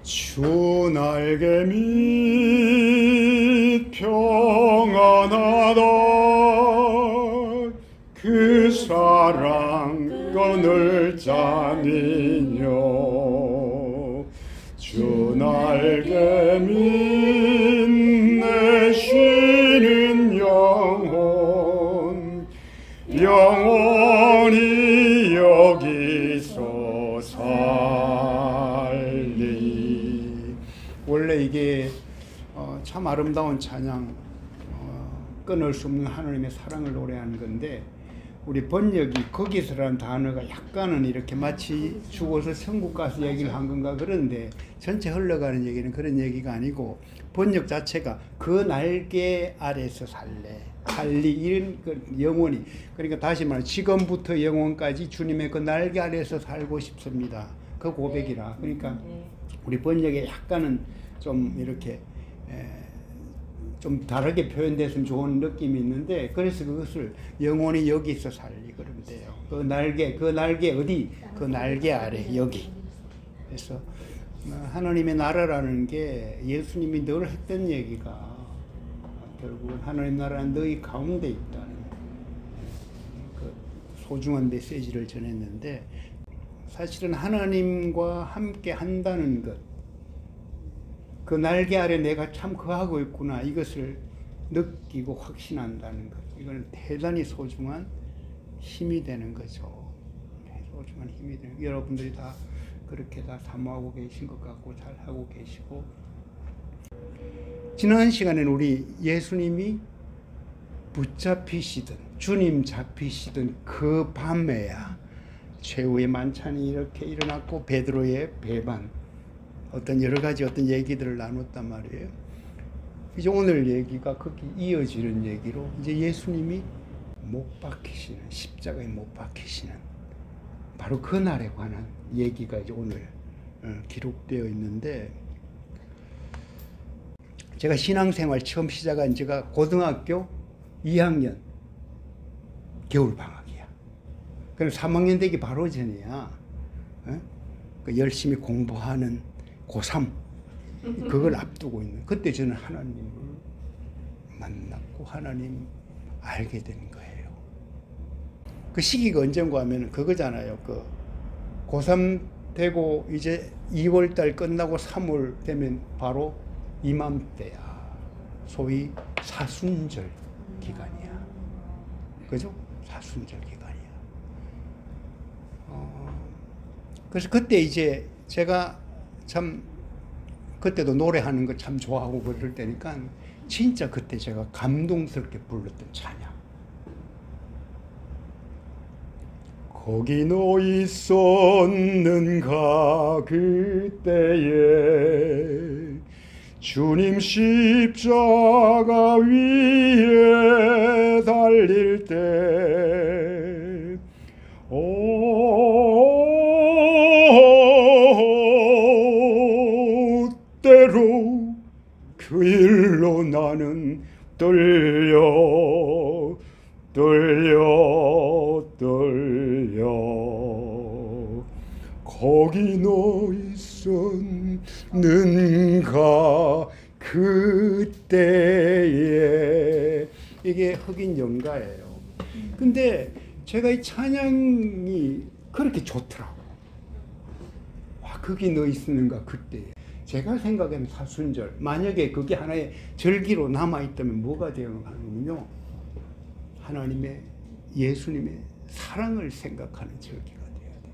주 날개 밑 평안하다 그 사랑 끈을 짜니뇨 주 날개 밑 내 쉬는 영혼이 여기서 살리. 원래 이게 참 아름다운 찬양, 끊을 수 없는 하나님의 사랑을 노래하는 건데 우리 번역이 거기서라는 단어가 약간은 이렇게 마치 죽어서 천국 가서 얘기를 한 건가 그런데 전체 흘러가는 얘기는 그런 얘기가 아니고 번역 자체가 그 날개 아래서 살리 이런 영원히, 그러니까 다시 말해 지금부터 영원까지 주님의 그 날개 아래서 살고 싶습니다. 그 고백이라. 그러니까 우리 번역에 약간은 좀 이렇게 좀 다르게 표현됐으면 좋은 느낌이 있는데 그래서 그것을 영원히 여기서 살리 그러면 돼요. 그 날개 어디? 그 날개 아래 여기. 그래서 하나님의 나라라는 게 예수님이 늘 했던 얘기가 결국은 하나님 나라는 너희 가운데 있다는 그 소중한 메시지를 전했는데 사실은 하나님과 함께 한다는 것, 그 날개 아래 내가 참 거하고 있구나 이것을 느끼고 확신한다는 것, 이거는 대단히 소중한 힘이 되는 거죠. 소중한 힘이 되는 거. 여러분들이 다 그렇게 다 사모하고 계신 것 같고 잘 하고 계시고. 지난 시간에는 우리 예수님이 붙잡히시던 주님 잡히시던 그 밤에야 최후의 만찬이 이렇게 일어났고 베드로의 배반, 어떤 여러 가지 어떤 얘기들을 나눴단 말이에요. 이제 오늘 얘기가 거기 이어지는 얘기로 이제 예수님이 못 박히시는, 십자가에 못 박히시는 바로 그 날에 관한 얘기가 이제 오늘 기록되어 있는데, 제가 신앙생활 처음 시작한 지가 고등학교 2학년 겨울방학이야. 그럼 3학년 되기 바로 전이야. 그 열심히 공부하는 고3 그걸 앞두고 있는, 그때 저는 하나님을 만났고 하나님 알게 된 거예요. 그 시기가 언젠가 하면 그거잖아요. 그 고3 되고 이제 2월달 끝나고 3월 되면 바로 이맘때야. 소위 사순절 기간이야. 그죠? 사순절 기간이야. 그래서 그때 이제 제가 참 그때도 노래하는 거 참 좋아하고 그럴 때니까 진짜 그때 제가 감동스럽게 불렀던 찬양. 거기 너 있었는가 그때에 주님 십자가 위에 달릴 때 때로 그 일로 나는 떨려 거기 너 있었는가 그때에. 이게 흑인 연가예요. 근데 제가 이 찬양이 그렇게 좋더라고. 와, 거기 너 있었는가 그때에. 제가 생각하는 사순절, 만약에 그게 하나의 절기로 남아있다면 뭐가 되어가는군요. 하나님의, 예수님의 사랑을 생각하는 절기가 되어야 돼요.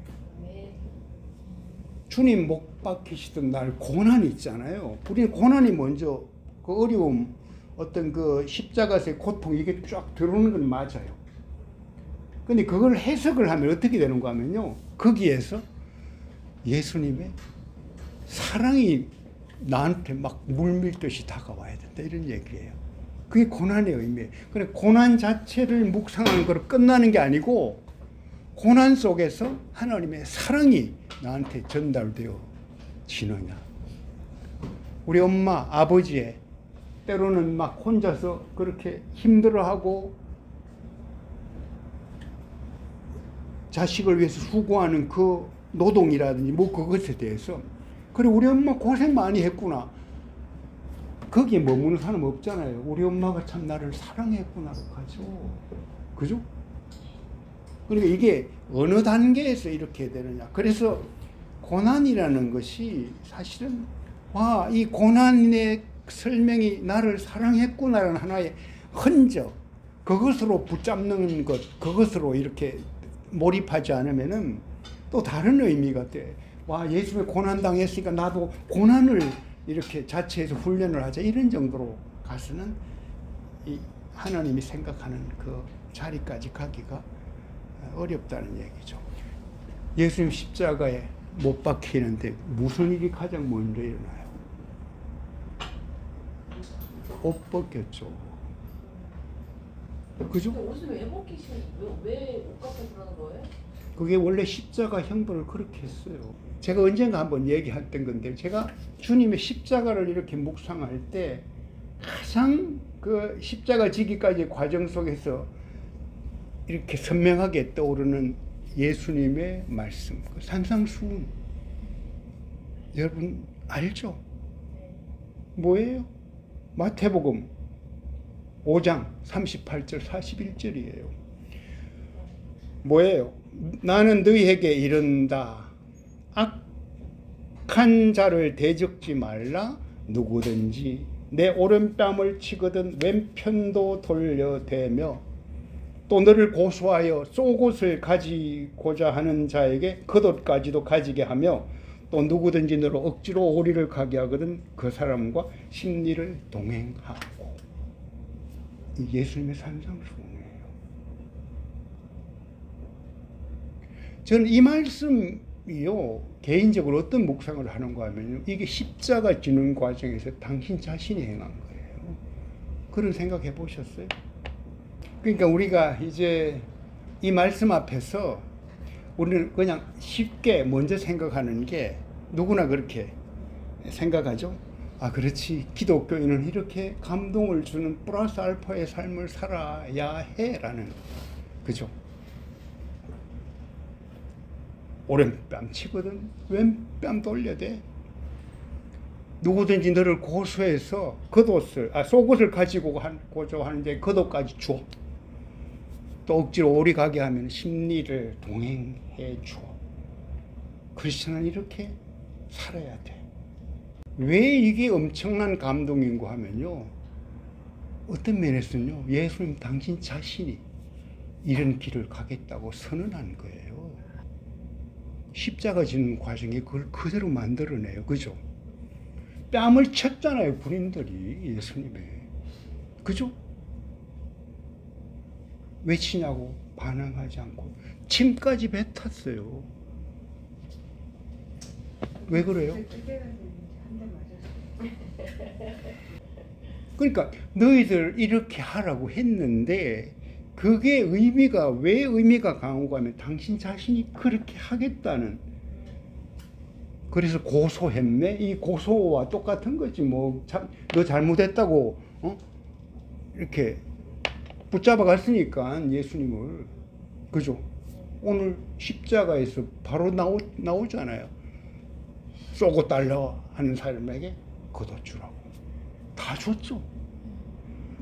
주님 못 박히시던 날 고난이 있잖아요. 우리는 고난이 먼저, 그 어려움, 어떤 그 십자가에서의 고통, 이게 쫙 들어오는 건 맞아요. 근데 그걸 해석을 하면 어떻게 되는가 하면요, 거기에서 예수님의 사랑이 나한테 막 물밀듯이 다가와야 된다 이런 얘기예요. 그게 고난의 의미예요. 그래, 고난 자체를 묵상하는 거로 끝나는 게 아니고 고난 속에서 하나님의 사랑이 나한테 전달되어지느냐. 우리 엄마 아버지의 때로는 막 혼자서 그렇게 힘들어하고 자식을 위해서 수고하는 그 노동이라든지 뭐 그것에 대해서 그래 우리 엄마 고생 많이 했구나. 거기에 머무는 사람 없잖아요. 우리 엄마가 참 나를 사랑했구나로 가죠. 그죠? 그러니까 이게 어느 단계에서 이렇게 되느냐. 그래서 고난이라는 것이 사실은 와, 이 고난의 설명이 나를 사랑했구나라는 하나의 흔적, 그것으로 붙잡는 것, 그것으로 이렇게 몰입하지 않으면은 또 다른 의미가 돼. 와, 예수님이 고난 당했으니까 나도 고난을 이렇게 자체에서 훈련을 하자, 이런 정도로 가서는 이 하나님이 생각하는 그 자리까지 가기가 어렵다는 얘기죠. 예수님 십자가에 못 박히는데 무슨 일이 가장 먼저 일어나요? 옷 벗겼죠. 그죠? 옷을 왜 벗기시는, 왜옷 갖고 그러는 거예요? 그게 원래 십자가 형벌을 그렇게 했어요. 제가 언젠가 한번 얘기했던 건데, 제가 주님의 십자가를 이렇게 묵상할 때 가장 그 십자가 지기까지의 과정 속에서 이렇게 선명하게 떠오르는 예수님의 말씀, 그 산상수훈. 여러분 알죠? 뭐예요? 마태복음 5장 38절 41절이에요. 뭐예요? 나는 너희에게 이른다. 악한 자를 대적지 말라. 누구든지 내 오른뺨을 치거든 왼편도 돌려대며 또 너를 고소하여 쏘곳을 가지고자 하는 자에게 겉옷까지도 가지게 하며 또 누구든지 너를 억지로 오리를 가게 하거든 그 사람과 심리를 동행하고. 이 예수님의 산상수훈이에요. 저는 이 말씀이요, 개인적으로 어떤 묵상을 하는가 하면요, 이게 십자가 지는 과정에서 당신 자신이 행한 거예요. 그런 생각 해보셨어요? 그러니까 우리가 이제 이 말씀 앞에서 우리는 그냥 쉽게 먼저 생각하는 게, 누구나 그렇게 생각하죠. 아, 그렇지. 기독교인은 이렇게 감동을 주는 플러스 알파의 삶을 살아야 해라는, 그죠? 오른뺨 치거든 왼뺨 돌려대. 누구든지 너를 고소해서 겉옷을, 속옷을 가지고 고자 하는데 겉옷까지 줘. 또 억지로 오리 가게 하면 심리를 동행해 줘. 크리스천은 이렇게 살아야 돼. 왜 이게 엄청난 감동인고 하면요, 어떤 면에서는요, 예수님 당신 자신이 이런 길을 가겠다고 선언한 거예요. 십자가 지는 과정에 그걸 그대로 만들어내요. 그죠? 뺨을 쳤잖아요, 군인들이 예수님의. 그죠? 왜 치냐고 반항하지 않고 침까지 뱉었어요. 왜 그래요? 그러니까 너희들 이렇게 하라고 했는데, 그게 의미가, 왜 의미가 강하고 하면 당신 자신이 그렇게 하겠다는. 그래서 고소했네. 이 고소와 똑같은 거지. 뭐 너 잘못했다고 이렇게 붙잡아 갔으니까 예수님을. 그죠? 오늘 십자가에서 바로 나오잖아요. 쏘고 달려 하는 사람에게 겉옷 주라고. 다 줬죠.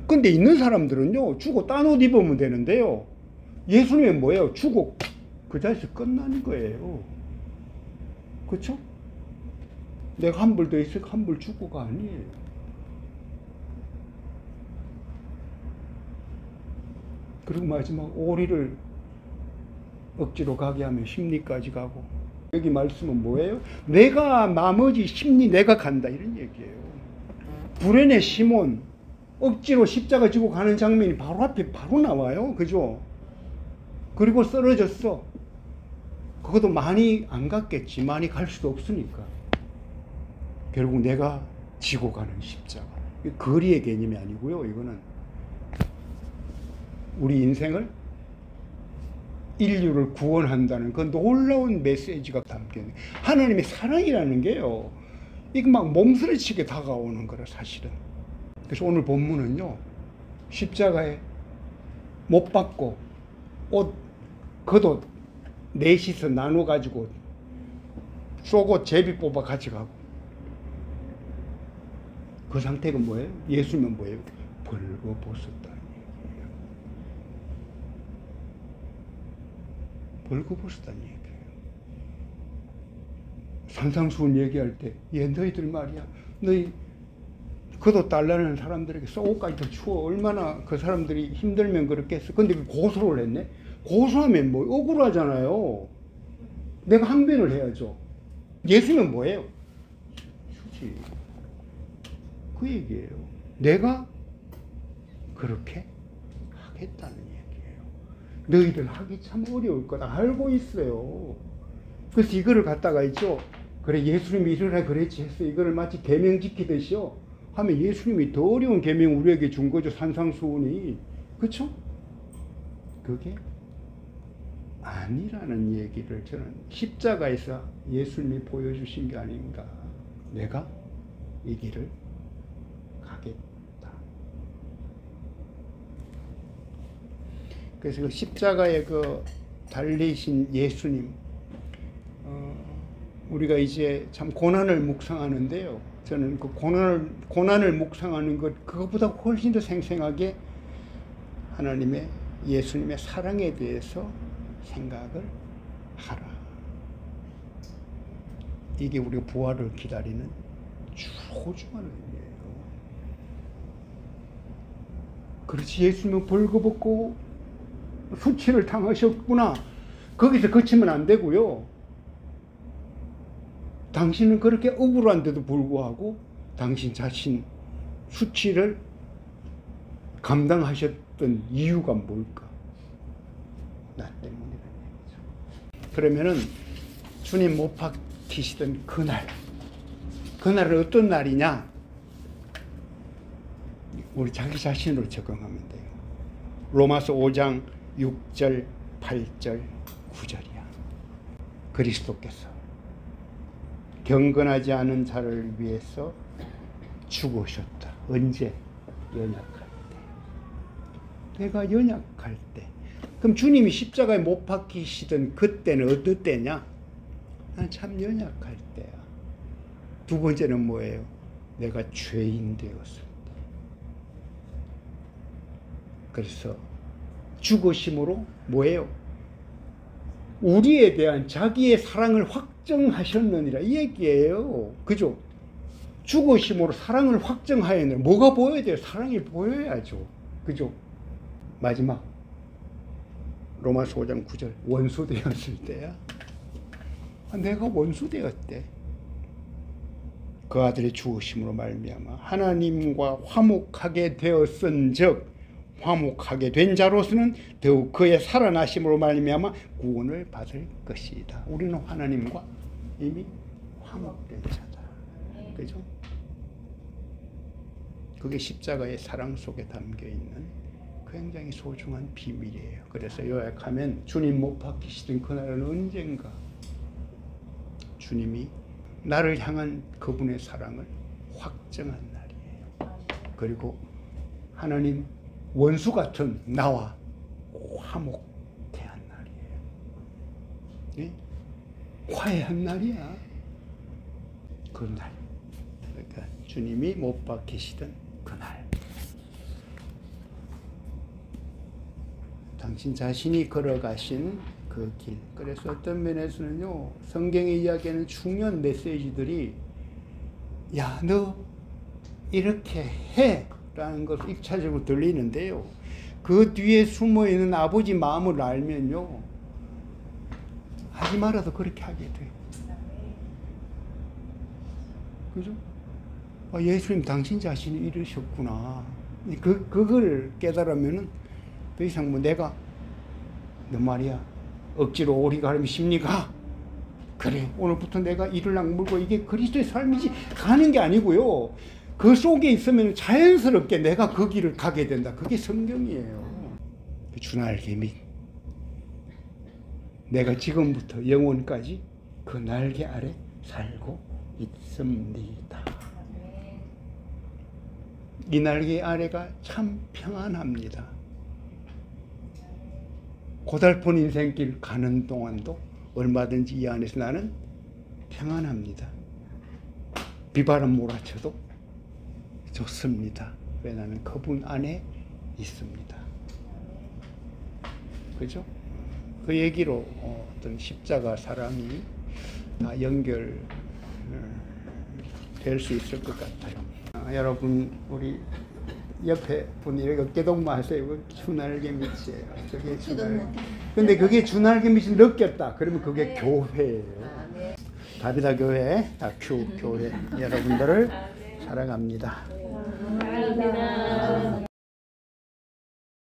근데 있는 사람들은요, 주고 딴 옷 입으면 되는데요, 예수님은 뭐예요? 주고 그 자리에서 끝나는 거예요. 그렇죠? 내가 환불 더 있으니까 환불 주고가 아니에요. 그리고 마지막 오리를 억지로 가게 하면 심리까지 가고. 여기 말씀은 뭐예요? 내가 나머지 심리 내가 간다, 이런 얘기예요. 불행의 시몬 억지로 십자가 지고 가는 장면이 바로 앞에 바로 나와요. 그죠? 그리고 쓰러졌어. 그것도 많이 안 갔겠지. 많이 갈 수도 없으니까. 결국 내가 지고 가는 십자가. 거리의 개념이 아니고요. 이거는 우리 인생을, 인류를 구원한다는 그 놀라운 메시지가 담겨있는, 하나님의 사랑이라는 게요, 이거 막 몸서리치게 다가오는 거라, 사실은. 그래서 오늘 본문은요, 십자가에 못 박고 옷, 겉옷 넷이서 나눠 가지고 쏘고 제비 뽑아 가져가고 그 상태가 뭐예요? 예수님은 뭐예요? 벌거벗었다는 얘기예요. 벌거벗었다는 얘기예요. 산상수훈 얘기할 때, 너희들 말이야, 너희 그도 달라는 사람들에게 속옷까지 더 추워. 얼마나 그 사람들이 힘들면 그렇겠어. 근데 고소를 했네. 고소하면 뭐 억울하잖아요. 내가 항변을 해야죠. 예수님은 뭐예요? 휴지. 그 얘기예요. 내가 그렇게 하겠다는 얘기예요. 너희들 하기 참 어려울 거다 알고 있어요. 그래서 이거를 갖다가 있죠. 그래 예수님이 이러라 그랬지 했어. 이거를 마치 계명 지키듯이요. 하면 예수님이 더 어려운 계명 우리에게 준 거죠. 산상수훈이. 그렇죠? 그게 아니라는 얘기를 저는 십자가에서 예수님이 보여주신 게 아닌가. 내가 이 길을 가겠다. 그래서 그 십자가에 그 달리신 예수님, 우리가 이제 참 고난을 묵상하는데요. 저는 그 고난을 묵상하는 것, 그것보다 훨씬 더 생생하게 하나님의 예수님의 사랑에 대해서 생각을 하라. 이게 우리가 부활을 기다리는 소중한 의미예요. 그렇지, 예수님은 벌거벗고 수치를 당하셨구나. 거기서 그치면 안 되고요. 당신은 그렇게 억울한데도 불구하고 당신 자신 수치를 감당하셨던 이유가 뭘까? 나 때문이라는 얘기죠. 그러면은 주님 못 박히시던 그날은 어떤 날이냐? 우리 자기 자신으로 적응하면 돼요. 로마서 5장 6절, 8절, 9절이야. 그리스도께서 경건하지 않은 자를 위해서 죽으셨다. 언제? 연약할 때. 내가 연약할 때. 그럼 주님이 십자가에 못 박히시던 그때는 어떨 때냐? 난 참 연약할 때야. 두 번째는 뭐예요? 내가 죄인 되었을 때. 그래서 죽으심으로 뭐예요? 우리에 대한 자기의 사랑을 확정하셨느니라 이 얘기예요. 그죠? 죽으심으로 사랑을 확정하였느니라. 뭐가 보여야 돼요? 사랑이 보여야죠. 그죠? 마지막 로마서 5장 9절 원수 되었을 때야. 내가 원수 되었대. 그 아들의 죽으심으로 말미암아 하나님과 화목하게 되었은즉 화목하게 된 자로서는 더욱 그의 살아나심으로 말미암아 구원을 받을 것이다. 우리는 하나님과 이미 화목된 자다. 그죠? 그게 십자가의 사랑 속에 담겨 있는 굉장히 소중한 비밀이에요. 그래서 요약하면 주님 못 박히시던 그날은 언젠가 주님이 나를 향한 그분의 사랑을 확정한 날이에요. 그리고 하나님 원수 같은 나와 화목대한 날이에요. 네? 화해한 날이야. 그 날. 그러니까 주님이 못 박히시던 그날. 당신 자신이 걸어가신 그 길. 그래서 어떤 면에서는요, 성경의 이야기하는 중요한 메시지들이, 야, 너 이렇게 해! 라는 것을 입차적으로 들리는데요. 그 뒤에 숨어 있는 아버지 마음을 알면요, 하지 말아도 그렇게 하게 돼요. 그죠? 아, 예수님 당신 자신이 이러셨구나. 그걸 깨달으면은 더 이상 뭐 내가 너 말이야 억지로 오리 가르미 십니까? 그래 오늘부터 내가 이를 악물고 이게 그리스도의 삶이지 가는 게 아니고요. 그 속에 있으면 자연스럽게 내가 그 길을 가게 된다. 그게 성경이에요. 주날개 및 내가 지금부터 영원까지 그 날개 아래 살고 있습니다. 이 날개 아래가 참 평안합니다. 고달픈 인생길 가는 동안도 얼마든지 이 안에서 나는 평안합니다. 비바람 몰아쳐도 좋습니다. 왜냐하면 그분 안에 있습니다. 그죠? 그 얘기로 어떤 십자가 사랑이 다 연결 될 수 있을 것 같아요. 여러분 우리 옆에 분이 이렇게 어깨동무 하세요. 주날개 밑이에요. 저게 주날개. 근데 그게 주날개 밑이 느꼈다. 그러면 그게 교회예요. 다비다 교회, 다큐 교회 여러분들을 사랑합니다. 감사합니다.